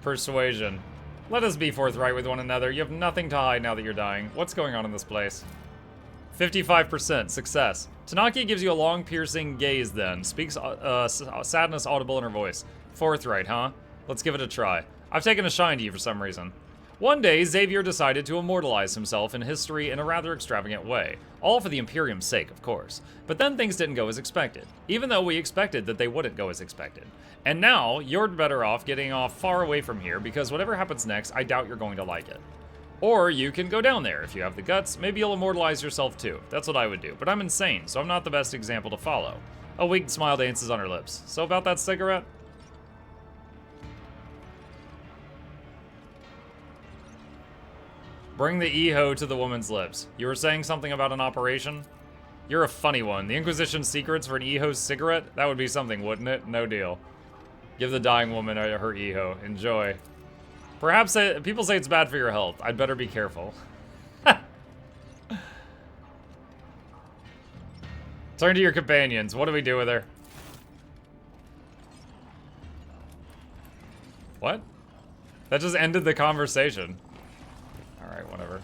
Persuasion. Let us be forthright with one another. You have nothing to hide now that you're dying. What's going on in this place? 55%. Success. Tanaki gives you a long, piercing gaze then. Speaks sadness audible in her voice. Forthright, huh? Let's give it a try. I've taken a shine to you for some reason. One day, Xavier decided to immortalize himself in history in a rather extravagant way. All for the Imperium's sake, of course. But then things didn't go as expected. Even though we expected that they wouldn't go as expected. And now, you're better off getting off far away from here, because whatever happens next, I doubt you're going to like it. Or you can go down there if you have the guts. Maybe you'll immortalize yourself too. That's what I would do. But I'm insane, so I'm not the best example to follow. A weak smile dances on her lips. So about that cigarette? Bring the EHO to the woman's lips. You were saying something about an operation? You're a funny one. The Inquisition's secrets for an EHO cigarette? That would be something, wouldn't it? No deal. Give the dying woman her EHO. Enjoy. Perhaps people say it's bad for your health. I'd better be careful. Turn to your companions. What do we do with her? What? That just ended the conversation. Alright, whatever.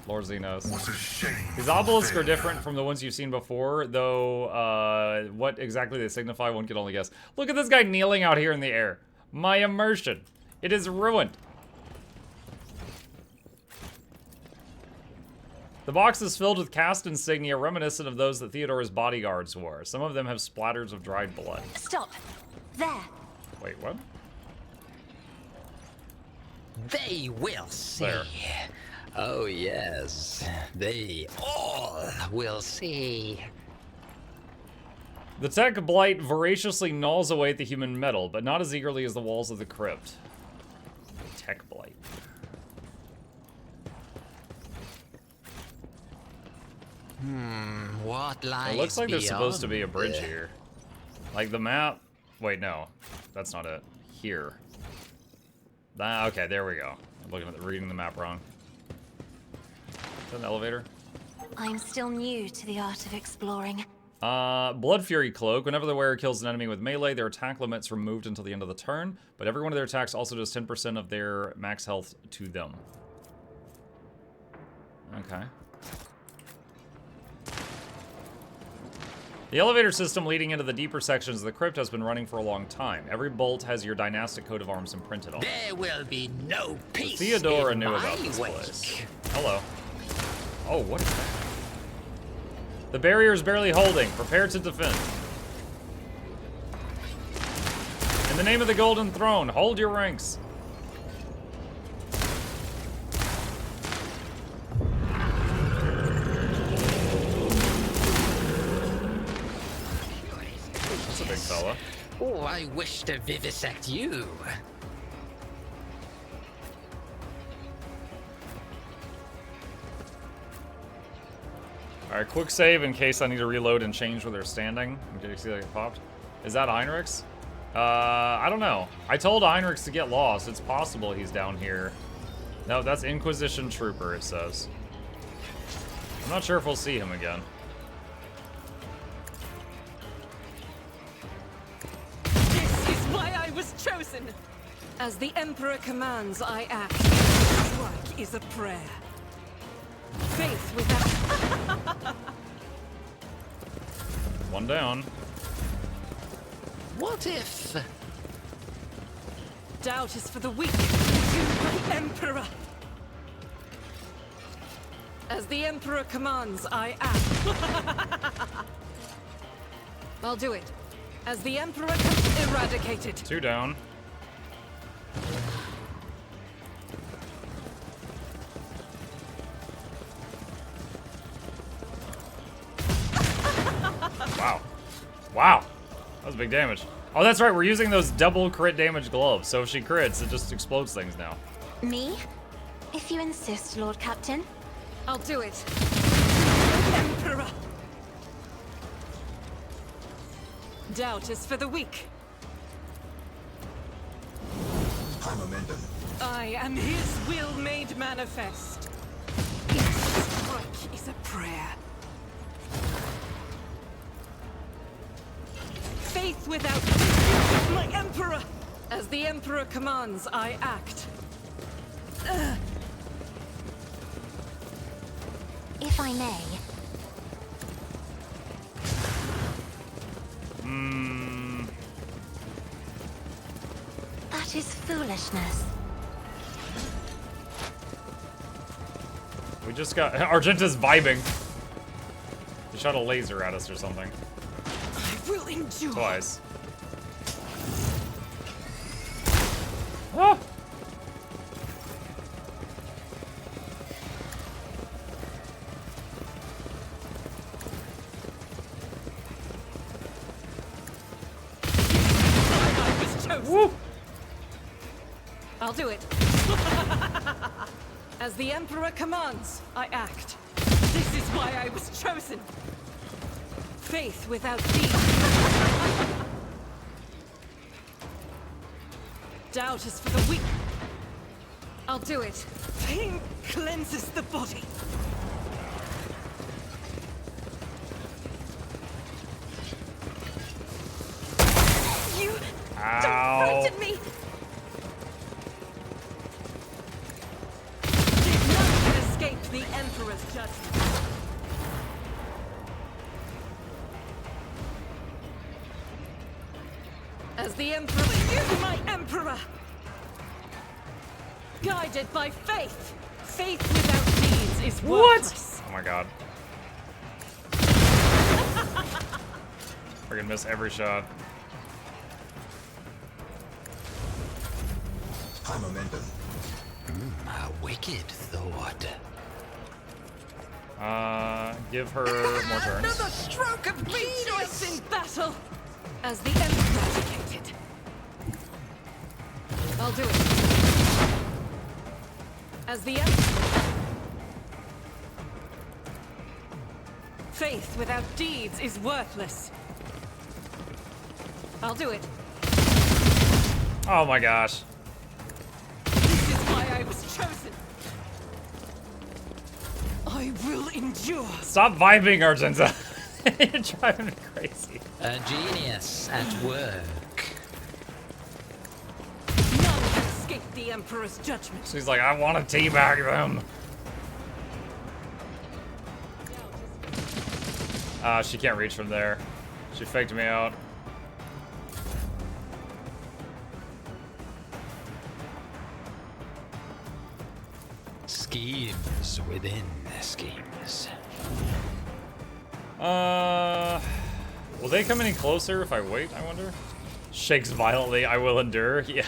Lord Z knows. These obelisks are different from the ones you've seen before, though what exactly they signify, one can only guess. Look at this guy kneeling out here in the air. My immersion. It is ruined. The box is filled with cast insignia reminiscent of those that Theodora's bodyguards wore. Some of them have splatters of dried blood. Stop. There. Wait, what? They will see. There. Oh yes, they all will see. The tech blight voraciously gnaws away at the human metal, but not as eagerly as the walls of the crypt. Tech blight. What lies It looks like there's beyond? supposed to be a bridge here. Like the map. Wait, no. That's not it. Here. Okay, there we go. I'm looking at reading the map wrong. Is that an elevator? I'm still new to the art of exploring. Blood Fury Cloak. Whenever the wearer kills an enemy with melee, their attack limit's removed until the end of the turn, but every one of their attacks also does 10% of their max health to them. Okay. The elevator system leading into the deeper sections of the crypt has been running for a long time. Every bolt has your dynastic coat of arms imprinted on it. There will be no peace. Theodora in knew my about this wake. place. Hello. Oh, what is that? The barrier is barely holding. Prepare to defend. In the name of the Golden Throne, hold your ranks. That's a big fella. Oh, I wish to vivisect you. Alright, quick save in case I need to reload and change where they're standing. Did you see that get popped? Is that Heinrich's? I don't know. I told Heinrich's to get lost. It's possible he's down here. No, that's Inquisition Trooper, it says. I'm not sure if we'll see him again. This is why I was chosen! As the Emperor commands, I act. Strike is a prayer. Faith without... One down. What if? Doubt is for the weak. You, my Emperor! As the Emperor commands, I act. I'll do it. As the Emperor eradicated. Two down. Wow. Wow. That was big damage. Oh, that's right. We're using those double crit damage gloves. So if she crits, it just explodes things now. Me? If you insist, Lord Captain. I'll do it. Emperor! Doubt is for the weak. I am his will made manifest. Strike is a prayer. Faith without my Emperor! As the Emperor commands, I act. If I may, that is foolishness. We just got Argenta's vibing. He shot a laser at us or something. I will endure. Twice. Ah! I was chosen. Woo! I'll do it. As the Emperor commands, I act. This is why I was chosen. Faith without deed. Doubt is for the weak. I'll do it. Pain cleanses the body. You Ow. don't frighten me. None can escape the Emperor's judgment. As the Emperor, you, my Emperor! Guided by faith! Faith without deeds is worthless. Oh my god. We're gonna miss every shot. High momentum. A wicked thought. Give her more turns. Another stroke of Rejoice in battle! As the Emperor indicated. I'll do it. As the Emperor. Faith without deeds is worthless. I'll do it. Oh my gosh. This is why I was chosen. I will endure. Stop vibing, Argenta. You're driving me crazy. A genius at work. None can escape the Emperor's judgment. She's like, I want to teabag them. She can't reach from there. She faked me out. Schemes within schemes. Will they come any closer if I wait, I wonder? Shakes violently, I will endure. Yeah.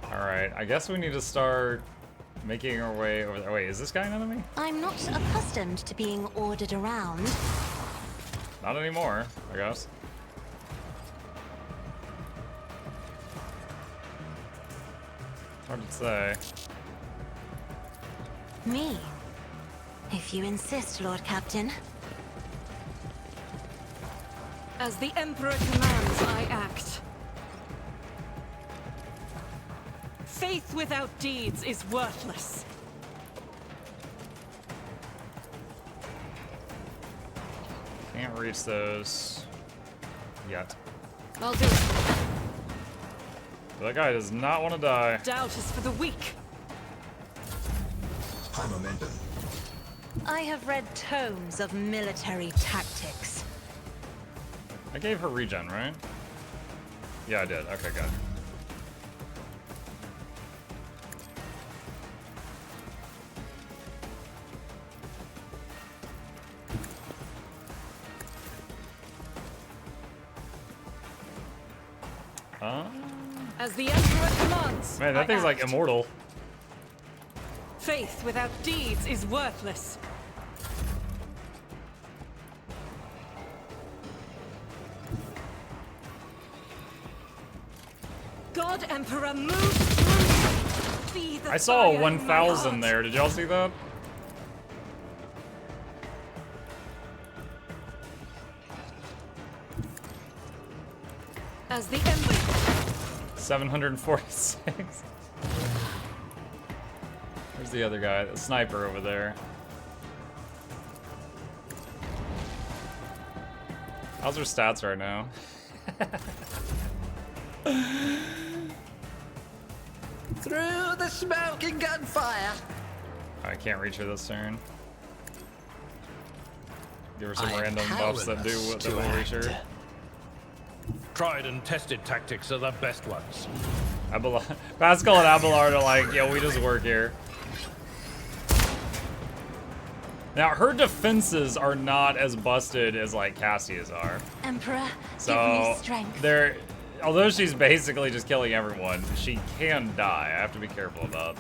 Alright, I guess we need to start making our way over there. Wait, is this guy an enemy? I'm not accustomed to being ordered around. Not anymore, I guess. Hard to say. Me? If you insist, Lord Captain. As the Emperor commands, I act. Faith without deeds is worthless. Can't reach those yet. I'll do it. That guy does not want to die. Doubt is for the weak. High momentum. I have read tomes of military tactics. I gave her regen, right? Yeah, I did. Okay, good. As the Emperor commands. Man, that I thing's like act. immortal. Faith without deeds is worthless. God Emperor moves through. Be the I saw a fire in my 1,000 heart. there. Did y'all see that? As the Emperor. 746. Where's the other guy? The sniper over there. How's her stats right now? Through the smoke and gunfire. I can't reach her this turn. Give her some I'm random buffs that do what powerless that to will reach her. act. Tried and tested tactics are the best ones. Pascal and Abelard are like, yo, we just work here. Now, her defenses are not as busted as, like, Cassia's are. Emperor, give So, me strength. they're... Although she's basically just killing everyone, she can die. I have to be careful about.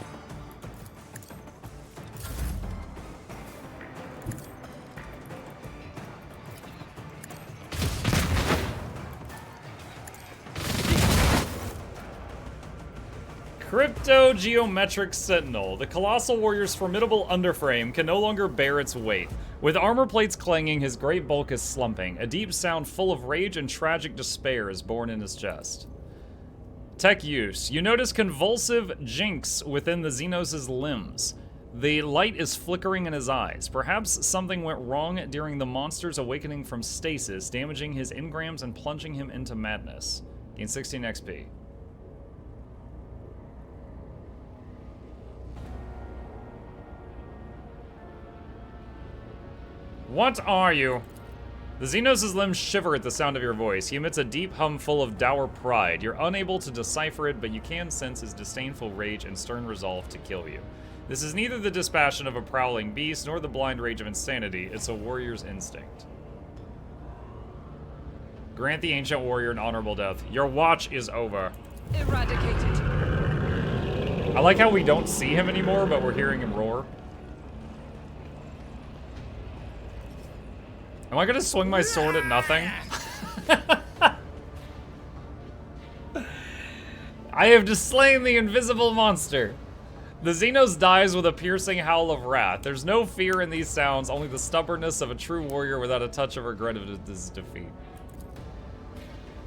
Crypto-Geometric Sentinel. The Colossal Warrior's formidable underframe can no longer bear its weight. With armor plates clanging, his great bulk is slumping. A deep sound full of rage and tragic despair is born in his chest. Tech use. You notice convulsive jinx within the Xenos' limbs. The light is flickering in his eyes. Perhaps something went wrong during the monster's awakening from stasis, damaging his engrams and plunging him into madness. Gain 16 XP. What are you? The Xenos' limbs shiver at the sound of your voice. He emits a deep hum full of dour pride. You're unable to decipher it, but you can sense his disdainful rage and stern resolve to kill you. This is neither the dispassion of a prowling beast nor the blind rage of insanity. It's a warrior's instinct. Grant the ancient warrior an honorable death. Your watch is over. Eradicated. I like how we don't see him anymore, but we're hearing him roar. Am I gonna swing my sword at nothing? I have just slain the invisible monster. The Xenos dies with a piercing howl of wrath. There's no fear in these sounds, only the stubbornness of a true warrior without a touch of regret of his defeat.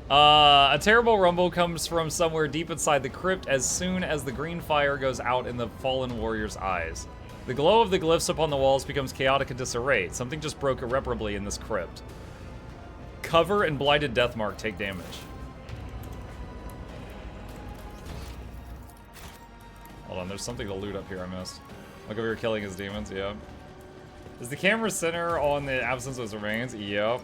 A terrible rumble comes from somewhere deep inside the crypt as soon as the green fire goes out in the fallen warrior's eyes. The glow of the glyphs upon the walls becomes chaotic and disarray. Something just broke irreparably in this crypt. Cover and Blighted Deathmark take damage. Hold on, there's something to loot up here I missed. Look over here killing his demons, yep. Is the camera center on the absence of his remains? Yep.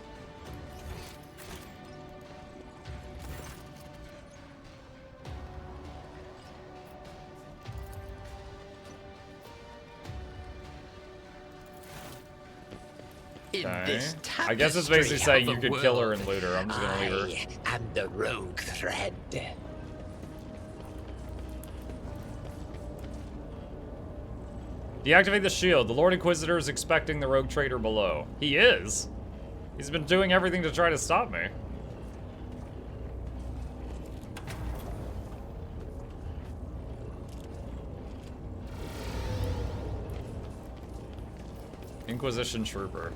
Okay. I guess it's basically saying you could kill her and loot her. I'm just gonna leave her. I am the rogue thread. Deactivate the shield. The Lord Inquisitor is expecting the rogue trader below. He is? He's been doing everything to try to stop me. Inquisition Trooper.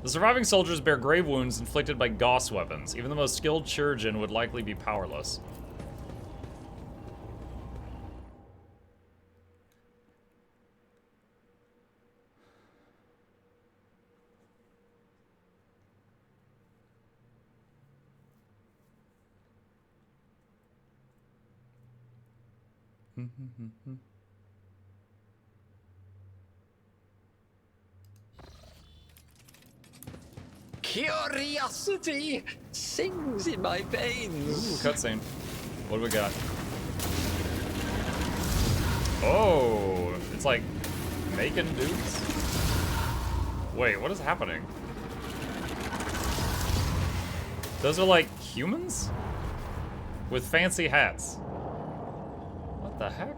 The surviving soldiers bear grave wounds inflicted by Gauss weapons. Even the most skilled chirurgeon would likely be powerless. Curiosity sings in my veins. Ooh, cutscene. What do we got? Oh, it's like making dudes? Wait, what is happening? Those are like humans? With fancy hats. What the heck?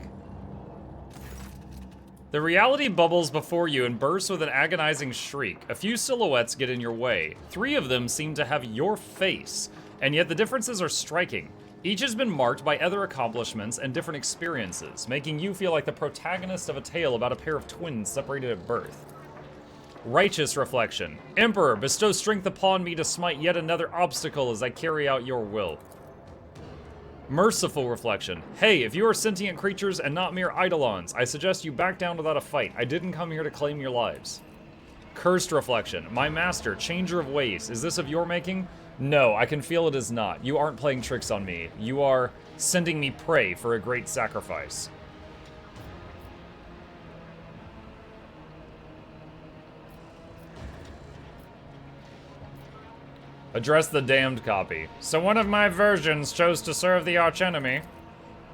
The reality bubbles before you and bursts with an agonizing shriek. A few silhouettes get in your way. 3 of them seem to have your face, and yet the differences are striking. Each has been marked by other accomplishments and different experiences, making you feel like the protagonist of a tale about a pair of twins separated at birth. Righteous reflection. Emperor, bestow strength upon me to smite yet another obstacle as I carry out your will. Merciful reflection. Hey, if you are sentient creatures and not mere eidolons, I suggest you back down without a fight. I didn't come here to claim your lives. Cursed reflection. My master, changer of ways. Is this of your making? No, I can feel it is not. You aren't playing tricks on me. You are sending me prey for a great sacrifice. Address the damned copy. So one of my versions chose to serve the archenemy.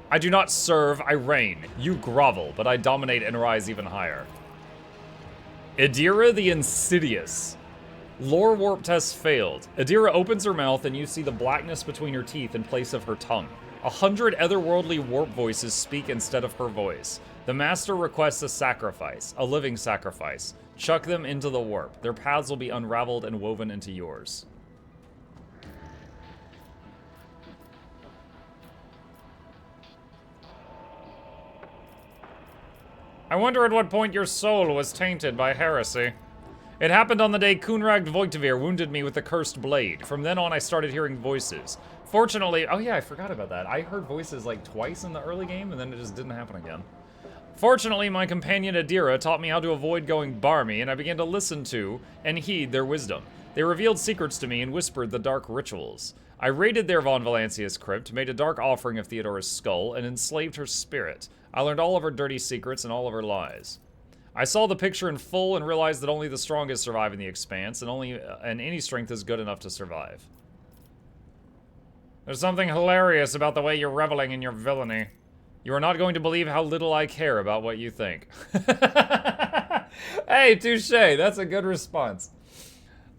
I do not serve, I reign. You grovel, but I dominate and rise even higher. Idira the Insidious. Lore warp test failed. Idira opens her mouth and you see the blackness between her teeth in place of her tongue. 100 otherworldly warp voices speak instead of her voice. The master requests a sacrifice, a living sacrifice. Chuck them into the warp. Their paths will be unraveled and woven into yours. I wonder at what point your soul was tainted by heresy. It happened on the day Kunragd Voigtavir wounded me with the cursed blade. From then on, I started hearing voices. Fortunately, oh yeah, I forgot about that. I heard voices like twice in the early game, and then it just didn't happen again. Fortunately, my companion Idira taught me how to avoid going barmy, and I began to listen to and heed their wisdom. They revealed secrets to me and whispered the dark rituals. I raided their Von Valancius crypt, made a dark offering of Theodora's skull, and enslaved her spirit. I learned all of her dirty secrets and all of her lies. I saw the picture in full and realized that only the strongest survive in the expanse, and any strength is good enough to survive. There's something hilarious about the way you're reveling in your villainy. You are not going to believe how little I care about what you think. Hey, touche. That's a good response.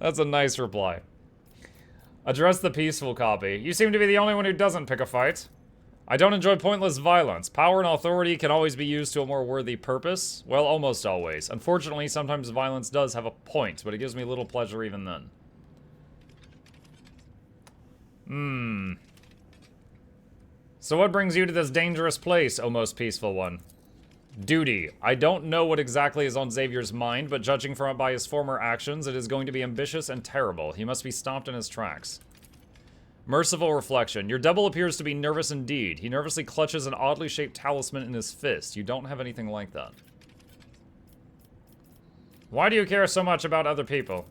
That's a nice reply. Address the peaceful copy. You seem to be the only one who doesn't pick a fight. I don't enjoy pointless violence. Power and authority can always be used to a more worthy purpose. Well, almost always. Unfortunately, sometimes violence does have a point, but it gives me little pleasure even then. So what brings you to this dangerous place, O most peaceful one? Duty. I don't know what exactly is on Xavier's mind, but judging by his former actions, it is going to be ambitious and terrible. He must be stopped in his tracks. Merciful reflection. Your double appears to be nervous indeed. He nervously clutches an oddly shaped talisman in his fist. You don't have anything like that. Why do you care so much about other people?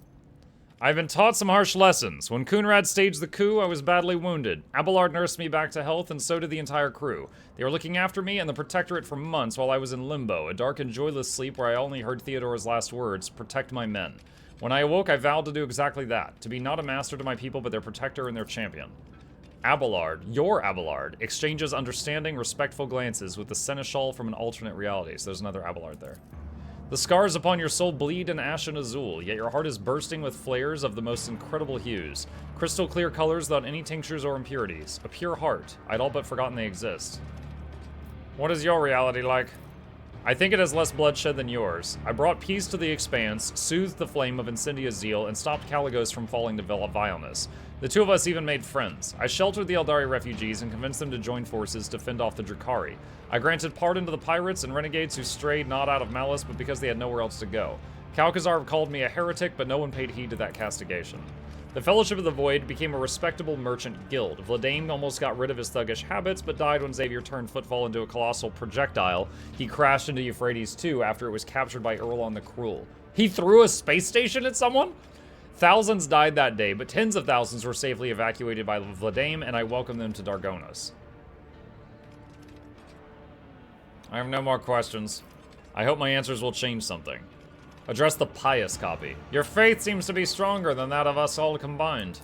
I've been taught some harsh lessons. When Kunrad staged the coup, I was badly wounded. Abelard nursed me back to health, and so did the entire crew. They were looking after me and the Protectorate for months while I was in limbo, a dark and joyless sleep where I only heard Theodora's last words, protect my men. When I awoke, I vowed to do exactly that, to be not a master to my people, but their protector and their champion. Abelard, your Abelard, exchanges understanding, respectful glances with the Seneschal from an alternate reality. So there's another Abelard there. The scars upon your soul bleed in ashen azul, yet your heart is bursting with flares of the most incredible hues. Crystal clear colors without any tinctures or impurities. A pure heart. I'd all but forgotten they exist. What is your reality like? I think it has less bloodshed than yours. I brought peace to the expanse, soothed the flame of Incendia's zeal, and stopped Caligos from falling to vileness. The two of us even made friends. I sheltered the Eldari refugees and convinced them to join forces to fend off the Drukhari. I granted pardon to the pirates and renegades who strayed not out of malice, but because they had nowhere else to go. Kalkazar called me a heretic, but no one paid heed to that castigation. The Fellowship of the Void became a respectable merchant guild. Vladane almost got rid of his thuggish habits, but died when Xavier turned Footfall into a colossal projectile. He crashed into Euphrates too after it was captured by Erlon the Cruel. He threw a space station at someone? Thousands died that day, but tens of thousands were safely evacuated by Vladane, and I welcome them to Dargonos. I have no more questions. I hope my answers will change something. Address the pious copy. Your faith seems to be stronger than that of us all combined.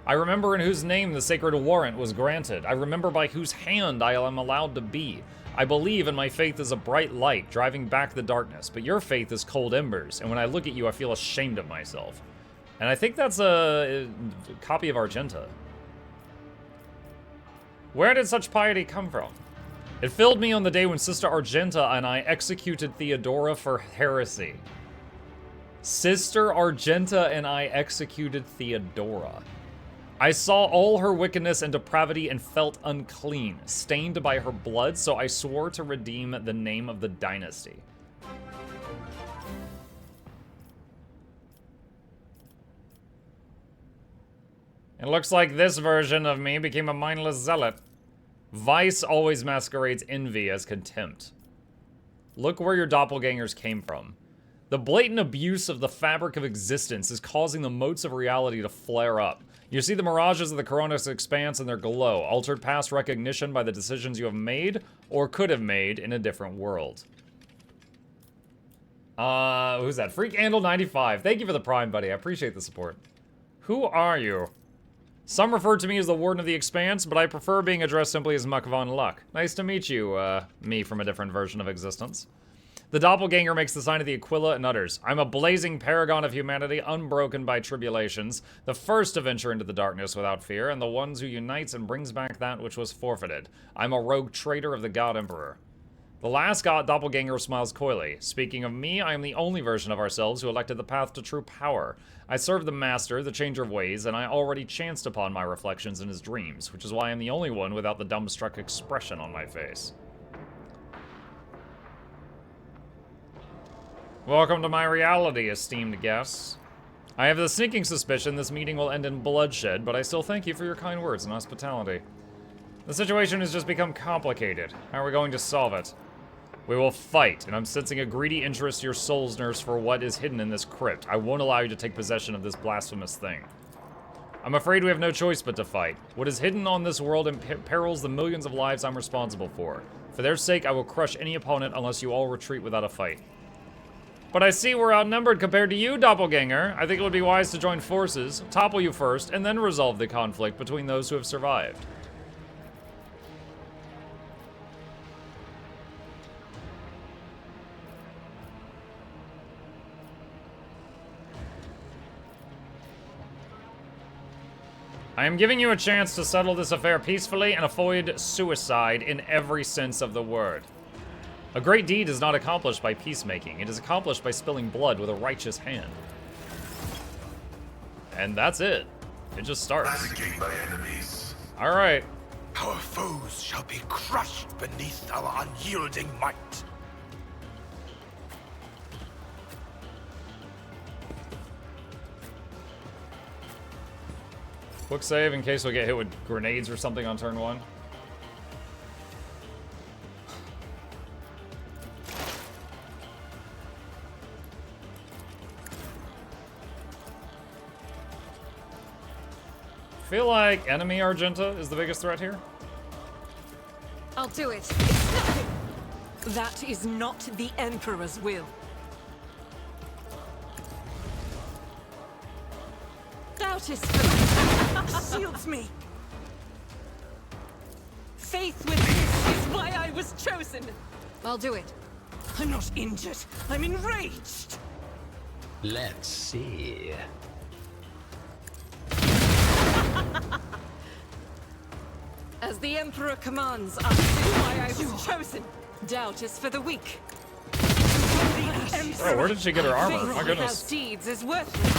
I remember in whose name the sacred warrant was granted. I remember by whose hand I am allowed to be. I believe in my faith is a bright light driving back the darkness, but your faith is cold embers, and when I look at you, I feel ashamed of myself. And I think that's a copy of Argenta. Where did such piety come from? It filled me on the day when Sister Argenta and I executed Theodora for heresy. Sister Argenta and I executed Theodora. I saw all her wickedness and depravity and felt unclean, stained by her blood, so I swore to redeem the name of the dynasty. It looks like this version of me became a mindless zealot. Vice always masquerades envy as contempt. Look where your doppelgangers came from. The blatant abuse of the fabric of existence is causing the motes of reality to flare up. You see the mirages of the Coronis expanse and their glow, altered past recognition by the decisions you have made or could have made in a different world. Who's that? Freakandle95. Thank you for the Prime, buddy. I appreciate the support. Who are you? Some refer to me as the Warden of the Expanse, but I prefer being addressed simply as Muck Von Luck. Nice to meet you, me from a different version of existence. The doppelganger makes the sign of the Aquila and utters, I'm a blazing paragon of humanity, unbroken by tribulations, the first to venture into the darkness without fear, and the ones who unites and brings back that which was forfeited. I'm a rogue traitor of the God Emperor. The last god doppelganger smiles coyly. Speaking of me, I am the only version of ourselves who elected the path to true power. I serve the Master, the Changer of Ways, and I already chanced upon my reflections in his dreams, which is why I'm the only one without the dumbstruck expression on my face. Welcome to my reality, esteemed guests. I have the sneaking suspicion this meeting will end in bloodshed, but I still thank you for your kind words and hospitality. The situation has just become complicated. How are we going to solve it? We will fight, and I'm sensing a greedy interest your soul's nurse for what is hidden in this crypt. I won't allow you to take possession of this blasphemous thing. I'm afraid we have no choice but to fight. What is hidden on this world imperils the millions of lives I'm responsible for. For their sake, I will crush any opponent unless you all retreat without a fight. But I see we're outnumbered compared to you, Doppelganger. I think it would be wise to join forces, topple you first, and then resolve the conflict between those who have survived. I am giving you a chance to settle this affair peacefully and avoid suicide in every sense of the word. A great deed is not accomplished by peacemaking. It is accomplished by spilling blood with a righteous hand. And that's it. It just starts. Massacring my enemies. All right. Our foes shall be crushed beneath our unyielding might. Quick save in case we get hit with grenades or something on turn 1. Feel like enemy Argenta is the biggest threat here. I'll do it. That is not the Emperor's will. Doubt is shields me. Faith with this is why I was chosen. I'll do it. I'm not injured. I'm enraged. Let's see. As the Emperor commands, I do why I was chosen. Doubt is for the weak. Bro, where did she get her armor? Faith My without goodness. deeds is worthless.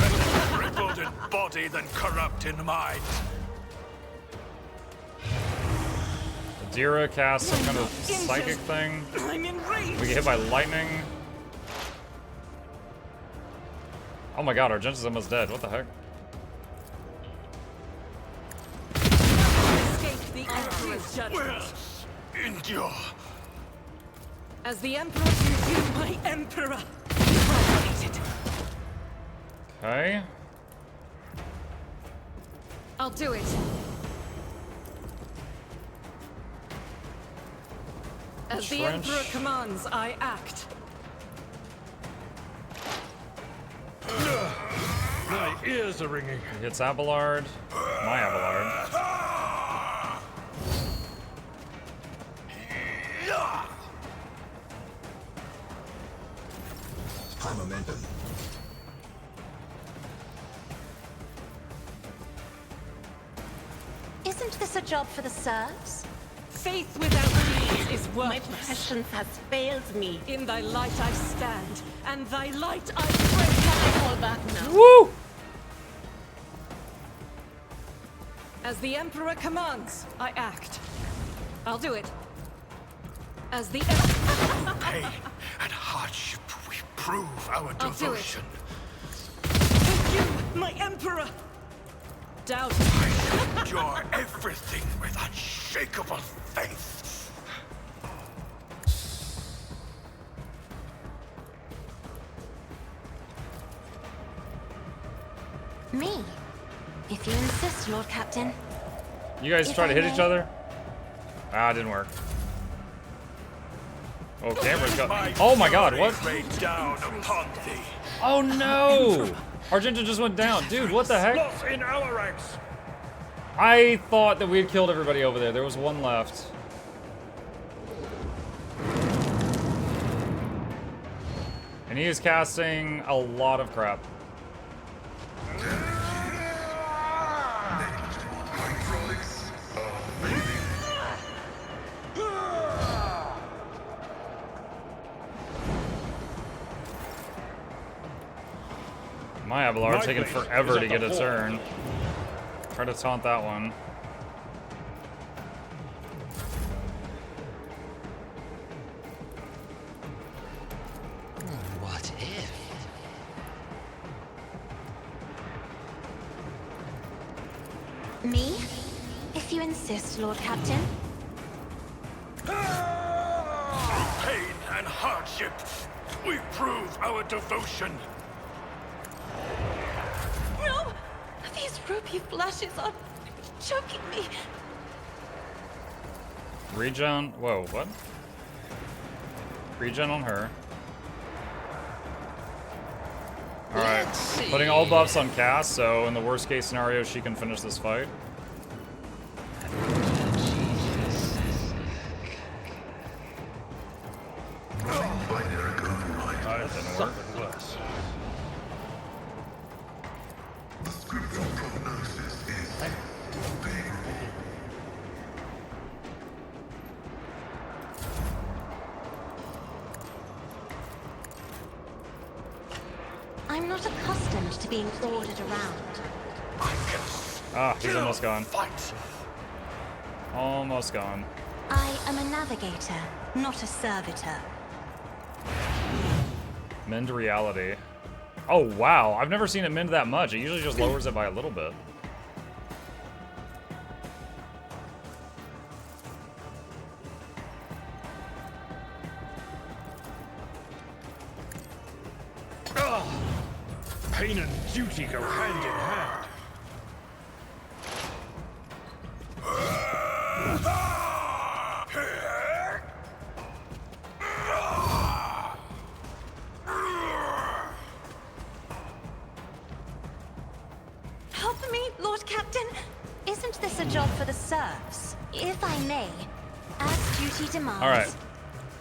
Crippled in body than corrupt in mind. Adira casts some kind of psychic thing. I'm enraged. We get hit by lightning. Oh my god, Argenta's almost dead. What the heck? Escape the Emperor's judgment. Endure. As the Emperor to you, my Emperor. Violated. Okay. I'll do it. As the Trench. Emperor commands, I act. My ears are ringing. He hits Abelard. My Abelard. High momentum. Isn't this a job for the serfs? Faith without deeds is My worthless. prescience has failed me. In thy light I stand, and thy light I pray. I fall back now. Woo! As the Emperor commands, I act. I'll do it. As the Emperor... Pain and hardship, we prove our I'll do it. devotion. Thank you, my Emperor! Doubt. Endure everything with unshakable faith. Me. If you insist, Lord Captain. You guys If try to I hit each may. other? Ah, it didn't work. Oh, camera's got. My Oh my god, fury what? rain down upon thee. Oh no! Argenta just went down. Dude, what the heck? Loss in our ranks. I thought that we had killed everybody over there. There was one left. And he is casting a lot of crap. My Abelard taking base forever is to at get the a wall. turn. Try to taunt that one. What if? Me? If you insist, Lord Captain. Pain and hardship. We prove our devotion. No! These ruby flashes are choking me. Regen. Whoa, what? Regen on her. Alright. Let's see. Putting all buffs on Cass, so in the worst case scenario, she can finish this fight. I've didn't work. suffered worse. I'm not accustomed to being ordered around. I can Ah, he's still almost gone. fight. Almost gone. I am a navigator, not a servitor. Mend reality. Oh, wow. I've never seen it mend that much. It usually just lowers it by a little bit. Pain and duty go hand in hand. Help me, Lord Captain. Isn't this a job for the serfs? If I may, as duty demands. Alright.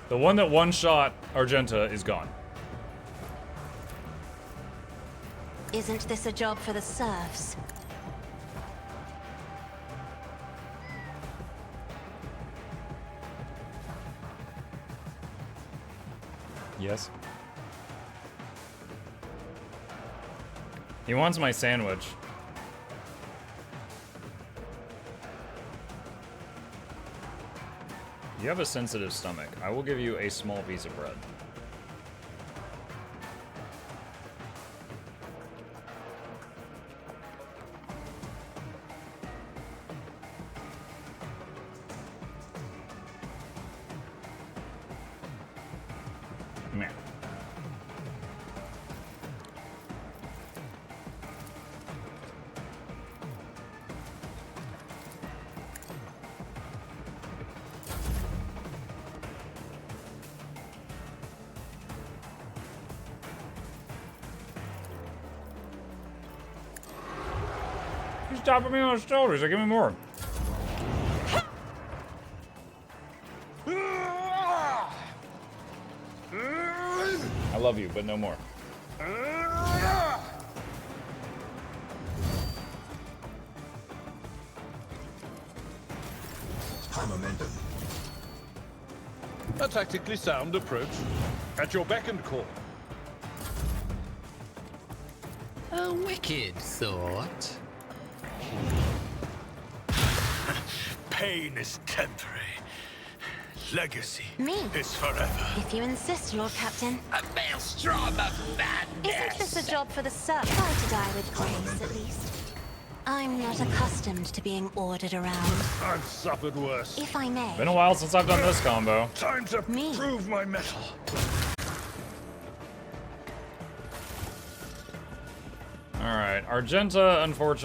The one that one-shot Argenta is gone. Isn't this a job for the serfs? Yes. He wants my sandwich. You have a sensitive stomach. I will give you a small piece of bread. Meh. He's tapping me on the shoulders. Like, give me more. I love you, but no more. High momentum. A tactically sound approach. At your beck and call. A wicked thought. Pain is temporary. Legacy Me. is forever. If you insist, Lord Captain. A maelstrom of madness. Isn't this a job for the serfs? Try to die with grace, at least. I'm not accustomed to being ordered around. I've suffered worse. If I may. Been a while since I've done this combo. Time to Me. prove my mettle. Alright, Argenta, unfortunately.